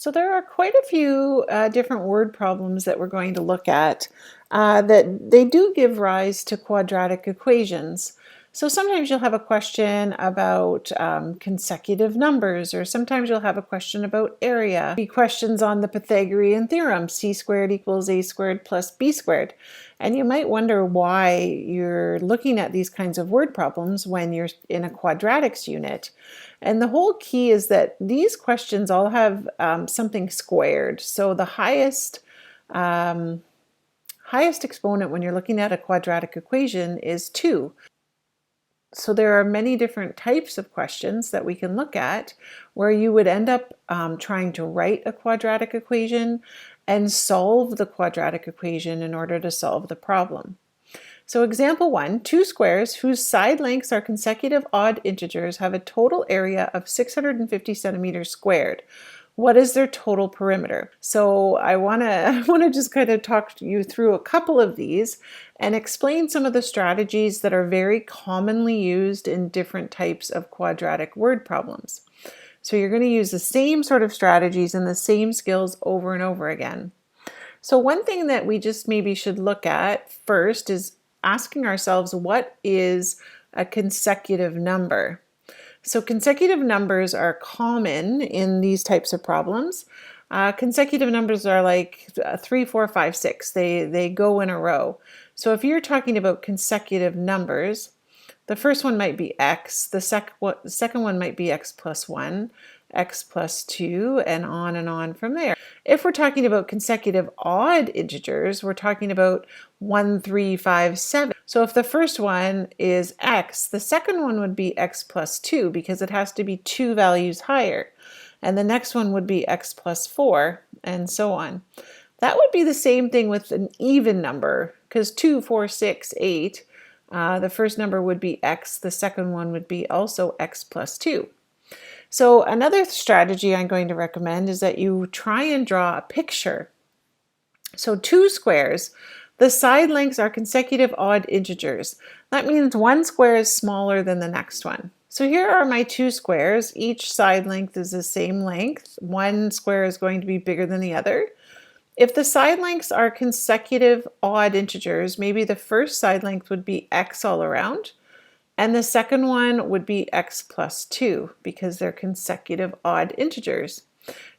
So there are quite a few different word problems that we're going to look at that they do give rise to quadratic equations. So sometimes you'll have a question about consecutive numbers, or sometimes you'll have a question about area. Be questions on the Pythagorean theorem, c squared equals a squared plus b squared. And you might wonder why you're looking at these kinds of word problems when you're in a quadratics unit. And the whole key is that these questions all have something squared. So the highest exponent when you're looking at a quadratic equation is 2. So there are many different types of questions that we can look at where you would end up trying to write a quadratic equation and solve the quadratic equation in order to solve the problem. So example 1, two squares whose side lengths are consecutive odd integers have a total area of 650 centimeters squared. What is their total perimeter? So I want to just kind of talk you through a couple of these and explain some of the strategies that are very commonly used in different types of quadratic word problems. So you're going to use the same sort of strategies and the same skills over and over again. So one thing that we just maybe should look at first is asking ourselves, what is a consecutive number? So consecutive numbers are common in these types of problems. Consecutive numbers are like 3, 4, 5, 6. They go in a row. So if you're talking about consecutive numbers, the first one might be x, the second one might be x plus 1, x plus 2, and on from there. If we're talking about consecutive odd integers, we're talking about 1, 3, 5, 7. So if the first one is x, the second one would be x plus 2 because it has to be 2 values higher. And the next one would be x plus 4, and so on. That would be the same thing with an even number, because 2, 4, 6, 8, the first number would be x, the second one would be also x plus 2. So another strategy I'm going to recommend is that you try and draw a picture. So two squares, the side lengths are consecutive odd integers. That means one square is smaller than the next one. So here are my two squares. Each side length is the same length. One square is going to be bigger than the other. If the side lengths are consecutive odd integers, maybe the first side length would be x all around, and the second one would be x plus 2 because they're consecutive odd integers.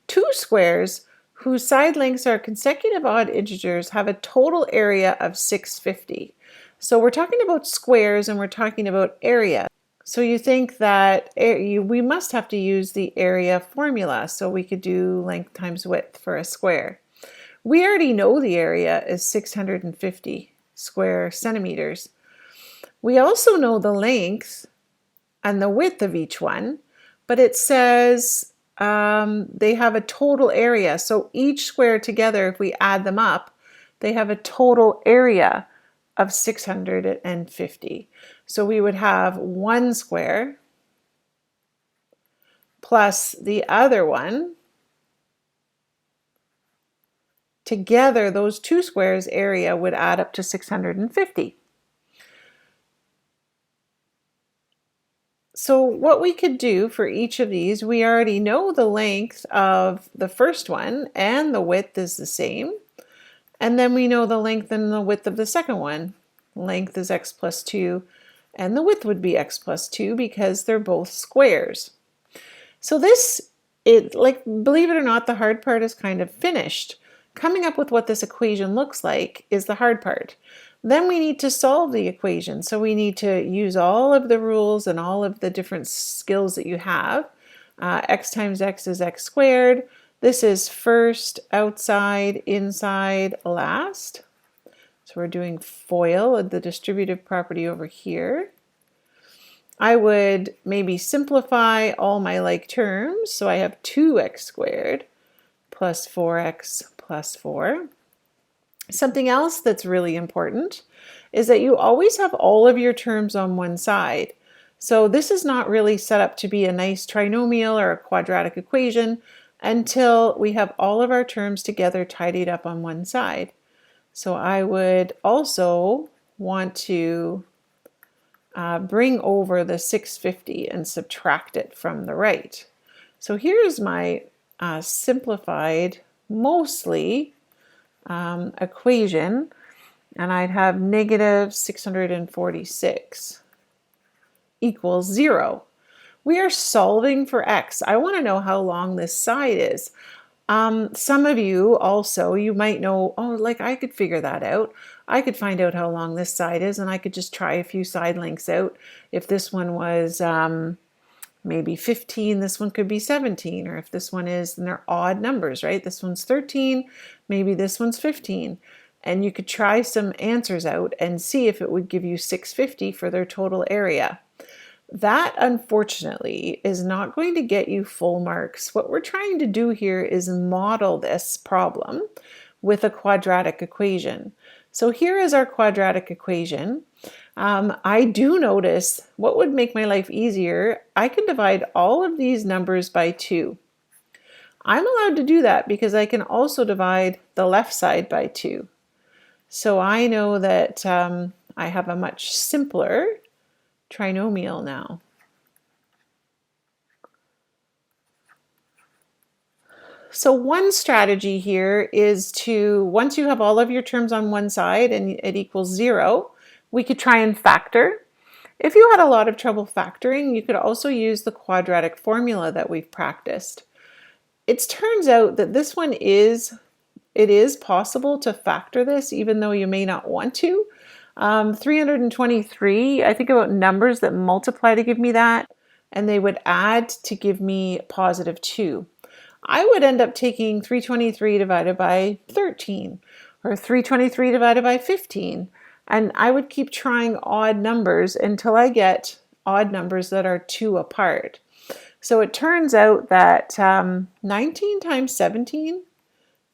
Two squares whose side lengths are consecutive odd integers have a total area of 650. So we're talking about squares and we're talking about area. So you think that we must have to use the area formula, so we could do length times width for a square. We already know the area is 650 square centimeters. We also know the length and the width of each one, but it says they have a total area. So each square together, if we add them up, they have a total area of 650. So we would have one square plus the other one. Together, those two squares' area would add up to 650. So what we could do for each of these, we already know the length of the first one and the width is the same. And then we know the length and the width of the second one. Length is x plus 2 and the width would be x plus 2 because they're both squares. So believe it or not, the hard part is kind of finished. Coming up with what this equation looks like is the hard part. Then we need to solve the equation. So we need to use all of the rules and all of the different skills that you have. X times x is x squared. This is first, outside, inside, last. So we're doing FOIL, the distributive property over here. I would maybe simplify all my like terms. So I have 2x squared plus 4x plus 4. Something else that's really important is that you always have all of your terms on one side. So this is not really set up to be a nice trinomial or a quadratic equation until we have all of our terms together tidied up on one side. So I would also want to bring over the 650 and subtract it from the right. So here's my simplified, mostly equation, and I'd have negative 646 equals 0. We are solving for x. I want to know how long this side is. Some of you also, you might know, oh, like I could figure that out. I could find out how long this side is, and I could just try a few side lengths out. If this one was maybe 15, this one could be 17, or if this one is, and they're odd numbers, right? This one's 13, maybe this one's 15. And you could try some answers out and see if it would give you 650 for their total area. That, unfortunately, is not going to get you full marks. What we're trying to do here is model this problem with a quadratic equation. So here is our quadratic equation. I do notice what would make my life easier. I can divide all of these numbers by 2. I'm allowed to do that because I can also divide the left side by 2. So I know that I have a much simpler trinomial now. So one strategy here is to, once you have all of your terms on one side and it equals 0, we could try and factor. If you had a lot of trouble factoring, you could also use the quadratic formula that we've practiced. It turns out that this one it is possible to factor this even though you may not want to. 323, I think about numbers that multiply to give me that, and they would add to give me positive 2. I would end up taking 323 divided by 13, or 323 divided by 15, and I would keep trying odd numbers until I get odd numbers that are 2 apart. So it turns out that 19 times 17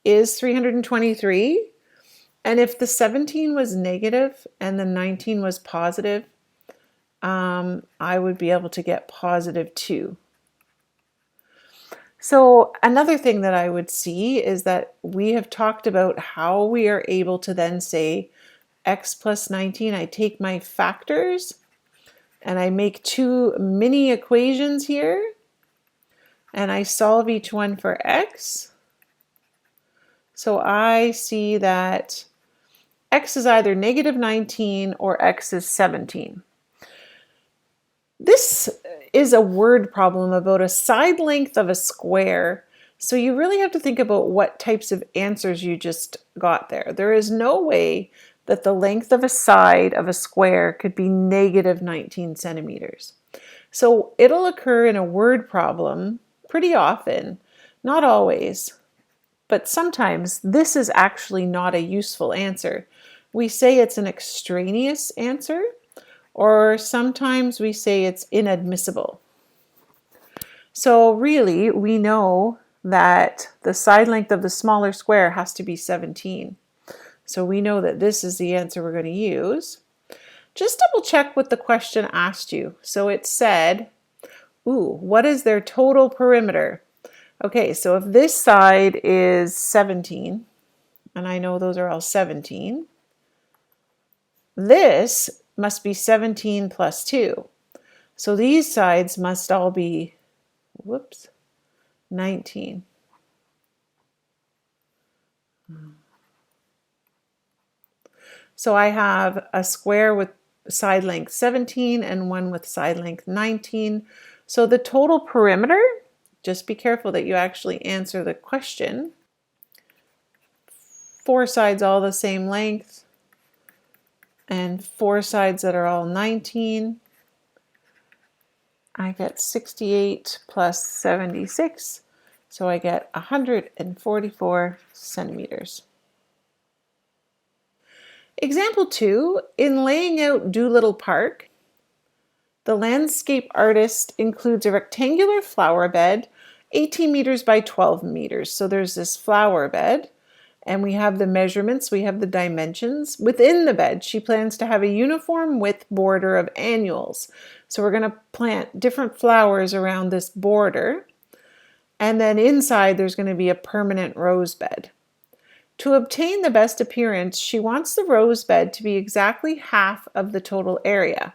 is 323. And if the 17 was negative and the 19 was positive, I would be able to get positive 2. So another thing that I would see is that we have talked about how we are able to then say x plus 19. I take my factors and I make 2 mini equations here, and I solve each one for x. So I see that x is either negative 19 or x is 17. This is a word problem about a side length of a square. So you really have to think about what types of answers you just got there. There is no way that the length of a side of a square could be negative 19 centimeters. So it'll occur in a word problem pretty often, not always, but sometimes this is actually not a useful answer. We say it's an extraneous answer, or sometimes we say it's inadmissible. So really, we know that the side length of the smaller square has to be 17. So we know that this is the answer we're going to use. Just double check what the question asked you. So it said, what is their total perimeter? Okay, so if this side is 17, and I know those are all 17, this must be 17 plus 2. So these sides must all be, 19. So I have a square with side length 17 and one with side length 19. So the total perimeter, just be careful that you actually answer the question. 4 sides all the same length, and 4 sides that are all 19. I get 68 plus 76, so I get 144 centimeters. Example 2, in laying out Doolittle Park, the landscape artist includes a rectangular flower bed, 18 meters by 12 meters. So there's this flower bed, and we have the measurements, we have the dimensions. Within the bed, she plans to have a uniform width border of annuals. So we're going to plant different flowers around this border, and then inside there's going to be a permanent rose bed. To obtain the best appearance, she wants the rose bed to be exactly half of the total area.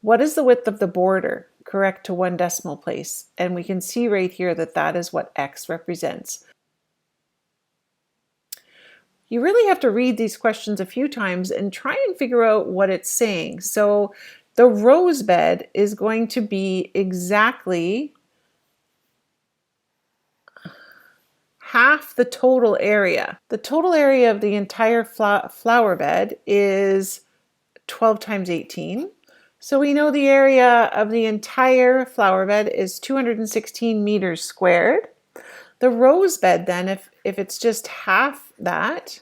What is the width of the border? correct to 1 decimal place. And we can see right here that that is what x represents. You really have to read these questions a few times and try and figure out what it's saying. So the rose bed is going to be exactly half the total area. The total area of the entire flower bed is 12 times 18. So we know the area of the entire flower bed is 216 meters squared. The rose bed then, if it's just half that,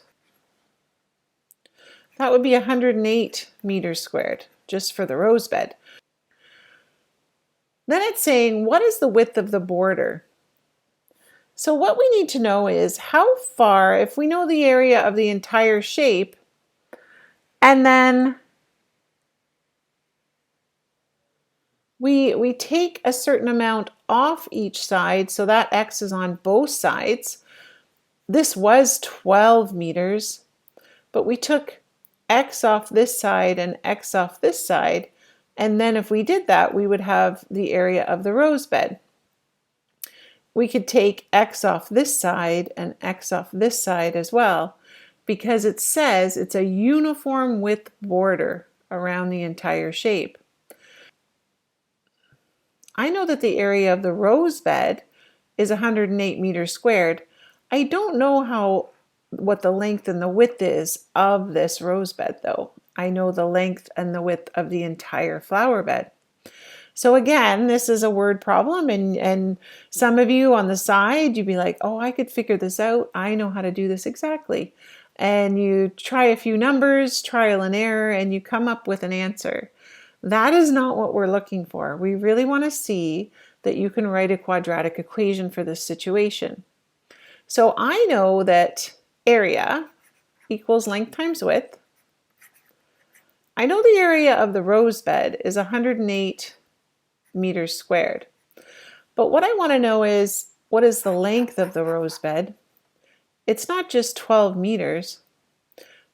that would be 108 meters squared, just for the rose bed. Then it's saying, what is the width of the border? So what we need to know is how far, if we know the area of the entire shape, and then we take a certain amount off each side, so that x is on both sides. This was 12 meters, but we took x off this side and x off this side, and then if we did that, we would have the area of the rose bed. We could take x off this side and x off this side as well, because it says it's a uniform width border around the entire shape. I know that the area of the rose bed is 108 meters squared. I don't know what the length and the width is of this rose bed though. I know the length and the width of the entire flower bed. So again, this is a word problem, and some of you on the side, you'd be like, oh, I could figure this out. I know how to do this exactly. And you try a few numbers, trial and error, and you come up with an answer. That is not what we're looking for. We really want to see that you can write a quadratic equation for this situation. So I know that area equals length times width. I know the area of the rose bed is 108 meters squared. But what I want to know is, what is the length of the rose bed? It's not just 12 meters,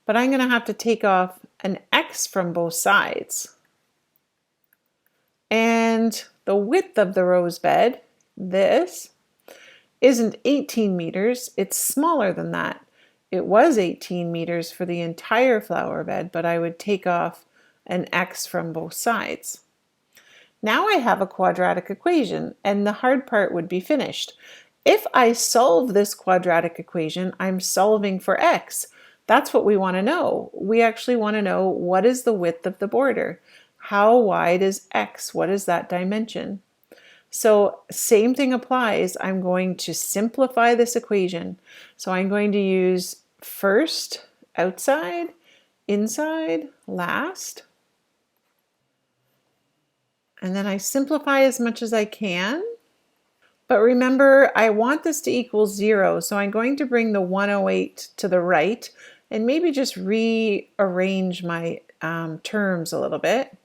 but I'm going to have to take off an x from both sides. And the width of the rose bed, this, isn't 18 meters, it's smaller than that. It was 18 meters for the entire flower bed, but I would take off an x from both sides. Now I have a quadratic equation, and the hard part would be finished. If I solve this quadratic equation, I'm solving for x. That's what we want to know. We actually want to know, what is the width of the border? How wide is x? What is that dimension? So same thing applies. I'm going to simplify this equation. So I'm going to use first outside, inside, last. And then I simplify as much as I can. But remember, I want this to equal 0, so I'm going to bring the 108 to the right and maybe just rearrange my terms a little bit.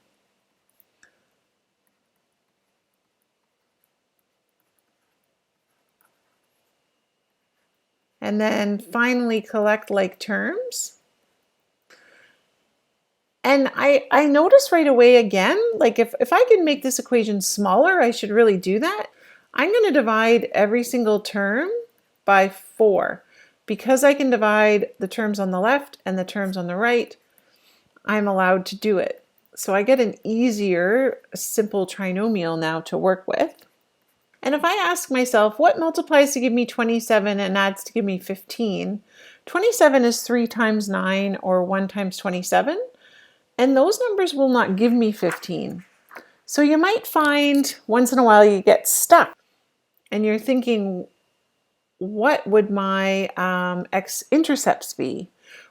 And then finally collect like terms. And I notice right away again, like if I can make this equation smaller, I should really do that. I'm going to divide every single term by 4. Because I can divide the terms on the left and the terms on the right, I'm allowed to do it. So I get an easier, simple trinomial now to work with. And if I ask myself, what multiplies to give me 27 and adds to give me 15? 27 is 3 times 9 or 1 times 27. And those numbers will not give me 15. So you might find once in a while you get stuck and you're thinking, what would my x-intercepts be?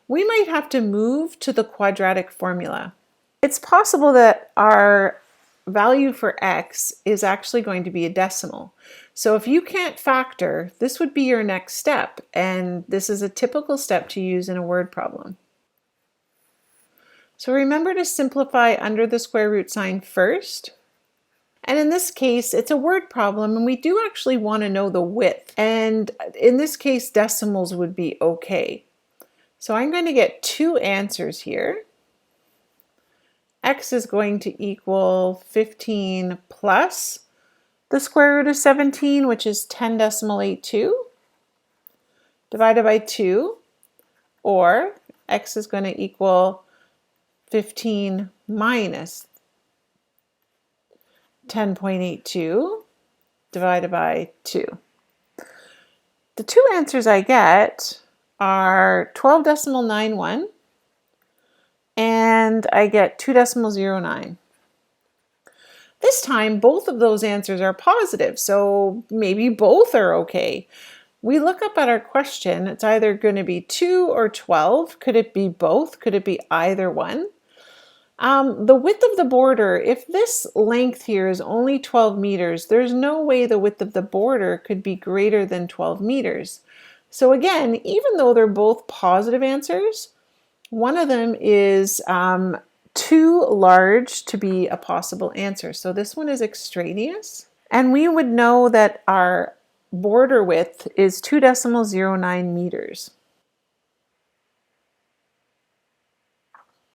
We might have to move to the quadratic formula. It's possible that our value for x is actually going to be a decimal. So if you can't factor, this would be your next step, and this is a typical step to use in a word problem. So remember to simplify under the square root sign first. And in this case, it's a word problem, and we do actually want to know the width. And in this case, decimals would be okay. So I'm going to get 2 answers here. x is going to equal 15 plus the square root of 17, which is 10.82, divided by 2, or x is going to equal 15 minus 10.82 divided by 2. The two answers I get are 12.91 and I get 2.09. This time, both of those answers are positive, so maybe both are okay. We look up at our question, it's either going to be 2 or 12. Could it be both? Could it be either one? The width of the border, if this length here is only 12 meters, there's no way the width of the border could be greater than 12 meters. So again, even though they're both positive answers, one of them is too large to be a possible answer. So this one is extraneous. And we would know that our border width is 2.09 meters.